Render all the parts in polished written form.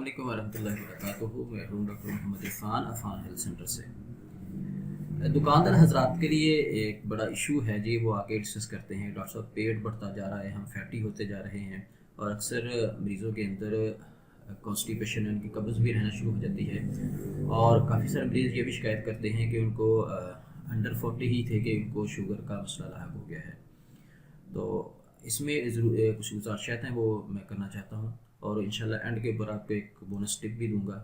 वालेकुम वरहमतुल्लाहि वबरकातुहू। मैं हूँ doctor Mohammad Irfan Afan health centre से। दुकानदार हजरात के लिए एक बड़ा इशू है जी, वो आके डिस्कस करते हैं डॉक्टर साहब पेट बढ़ता जा रहा है, हम फैटी होते जा रहे हैं। और अक्सर मरीज़ों के अंदर कॉन्स्टिपेशन उनकी कब्ज़ भी रहना शुरू हो जाती है। और काफ़ी सारे मरीज़ ये भी शिकायत करते हैं कि उनको अंडर 40 ही थे कि उनको शुगर का मसला लाहक हो गया है। तो इसमें कुछ गुजारिशात हैं वो मैं करना चाहता हूँ, और इंशाल्लाह एंड के ऊपर आपको एक बोनस टिप भी दूंगा,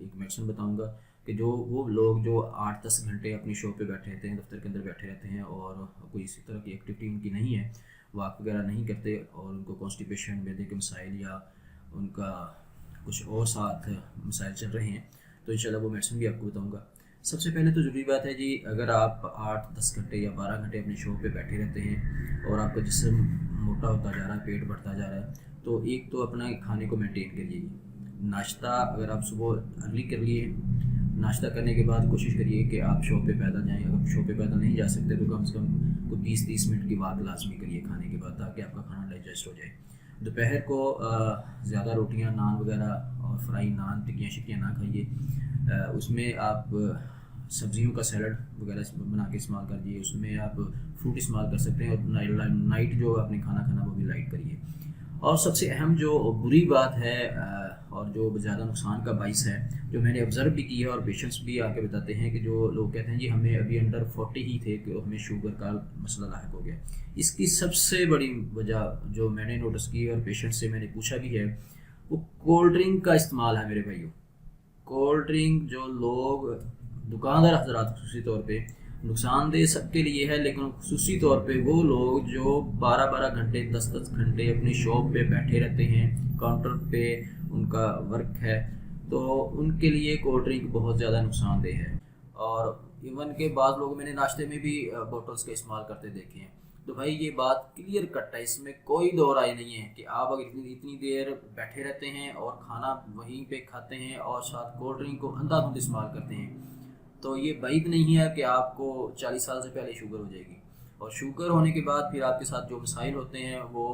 एक मेडिसिन बताऊंगा कि जो वो लोग जो 8-10 घंटे अपनी शॉप पे बैठे रहते हैं, दफ्तर के अंदर बैठे रहते हैं और कोई इसी तरह की एक्टिविटी उनकी नहीं है, वॉक वगैरह नहीं करते और उनको कॉन्स्टिपेशन, मैदे के मसाइल या उनका कुछ और साथ मसाइल चल रहे हैं, तो इंशाल्लाह वो मेडिसिन भी आपको बताऊँगा। सबसे पहले तो ज़रूरी बात है जी, अगर आप 8-10 घंटे या 12 घंटे अपनी शॉप पे बैठे रहते हैं और आपका जिस्म मोटा होता जा रहा है, पेट बढ़ता जा रहा है, तो एक तो अपना खाने को मेंटेन करिए। नाश्ता अगर आप सुबह अर्ली कर लिए, नाश्ता करने के बाद कोशिश करिए कि आप शॉप पे पैदल जाएँ। अगर शॉप पे पैदल नहीं जा सकते तो कम से कम कोई 20-30 मिनट की वॉक लाजमी करिए खाने के बाद, ताकि आपका खाना डाइजेस्ट हो जाए। दोपहर को ज़्यादा रोटियाँ, नान वगैरह और फ्राई नान, टिक्कियाँ शिक्कियाँ ना खाइए। उसमें आप सब्जियों का सैलड वगैरह बना के इस्तेमाल करिए, उसमें आप फ्रूट इस्तेमाल कर सकते हैं। और नाइट जो आपने खाना खाना वो भी लाइट करिए। और सबसे अहम जो बुरी बात है और जो ज़्यादा नुकसान का बाइस है, जो मैंने ऑब्ज़र्व भी किया और पेशेंट्स भी आके बताते हैं कि जो लोग कहते हैं जी हमें अभी अंडर 40 ही थे कि हमें शुगर का मसला लाहक हो गया। इसकी सबसे बड़ी वजह जो मैंने नोटिस की और पेशेंट से मैंने पूछा भी है, वो कोल्ड ड्रिंक का इस्तेमाल है मेरे भाइयों। कोल्ड ड्रिंक जो लोग, दुकानदार हजरात खुसूसी तौर पे, नुकसानदेह सबके लिए है, लेकिन खुसूसी तौर पे वो लोग जो 12-12 घंटे 10-10 घंटे अपनी शॉप पे बैठे रहते हैं, काउंटर पे उनका वर्क है, तो उनके लिए कोल्ड ड्रिंक बहुत ज़्यादा नुकसानदेह है। और इवन के बाद लोग मैंने नाश्ते में भी बोतल्स का इस्तेमाल करते देखे हैं। तो भाई ये बात क्लियर कट है, इसमें कोई दो राय नहीं है कि आप अगर इतनी इतनी देर बैठे रहते हैं और खाना वहीं पे खाते हैं और साथ कोल्ड ड्रिंक को अंधाधुंध इस्तेमाल करते हैं, तो ये बैद नहीं है कि आपको 40 साल से पहले शुगर हो जाएगी। और शुगर होने के बाद फिर आपके साथ जो मसाइल होते हैं वो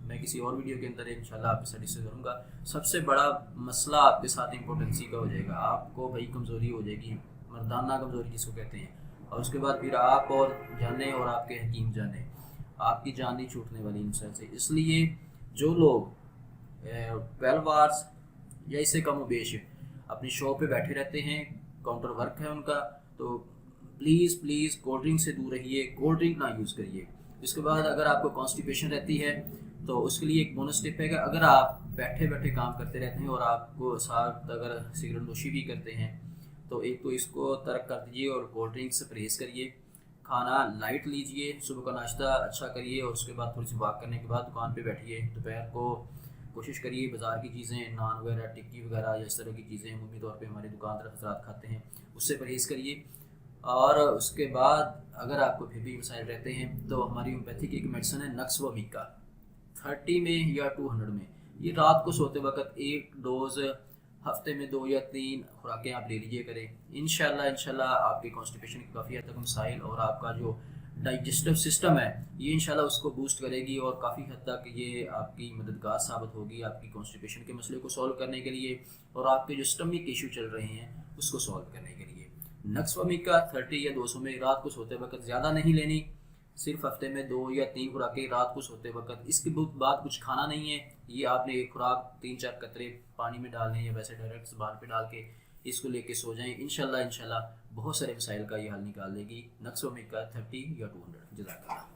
मैं किसी और वीडियो के अंदर इंशाल्लाह आपके साथ डिस्कस करूँगा। सबसे बड़ा मसला आपके साथ इम्पोर्टेंसी का हो जाएगा, आपको भाई कमज़ोरी हो जाएगी, मर्दाना कमज़ोरी जिसको कहते हैं। और उसके बाद फिर आप और जाने और आपके हकीम जाने, आपकी जान नहीं छूटने वाली इंसान से। इसलिए जो लोग 12 आवर्स या इससे कम उबेश अपनी शॉप पे बैठे रहते हैं, काउंटर वर्क है उनका, तो प्लीज़ प्लीज़ कोल्ड ड्रिंक से दूर रहिए, कोल्ड ड्रिंक ना यूज़ करिए। इसके बाद अगर आपको कॉन्स्टिपेशन रहती है तो उसके लिए एक बोनस टिप है कि अगर आप बैठे बैठे काम करते रहते हैं और आपको साथ अगर सिगरेट नोशी भी करते हैं, तो एक तो इसको तर्क कर दीजिए और कोल्ड ड्रिंक से परहेज़ करिए। खाना लाइट लीजिए, सुबह का नाश्ता अच्छा करिए और उसके बाद थोड़ी सी वॉक करने के बाद दुकान पे बैठिए। दोपहर को कोशिश करिए बाज़ार की चीज़ें, नान वगैरह, टिक्की वगैरह या इस तरह की चीज़ें अमूमी तौर पे हमारे दुकानदार हज़रात खाते हैं, उससे परहेज़ करिए। और उसके बाद अगर आपको फिर भी मसाइल रहते हैं तो हमारी होम्योपैथी की एक मेडिसिन है नक्स व मीका, 30 में या 200 में। ये रात को सोते वक्त एक डोज हफ्ते में 2 या 3 खुराकें आप ले लीजिए करें। इंशाल्लाह आपके कॉन्स्टिपेशन की काफ़ी हद तक मसाइल और आपका जो डाइजेस्टिव सिस्टम है ये इंशाल्लाह उसको बूस्ट करेगी और काफ़ी हद तक ये आपकी मददगार साबित होगी आपकी कॉन्स्टिपेशन के मसले को सॉल्व करने के लिए और आपके जो स्टमक इशू चल रहे हैं उसको सॉल्व करने के लिए। नक्स व मीका 30 या 200 में, रात को सोते वक्त ज़्यादा नहीं लेनी, सिर्फ हफ्ते में 2 या 3 खुराकें रात को सोते वक्त। इसके बाद कुछ खाना नहीं है, ये आपने एक खुराक 3-4 कतरे पानी में डालने या वैसे डायरेक्ट ज़बान पे डाल के इसको लेके सो जाएं। इंशाल्लाह बहुत सारे मसाइल का ये हल निकाल देगी नक्स व मीका 30 या 200। जज़ाकल्लाह।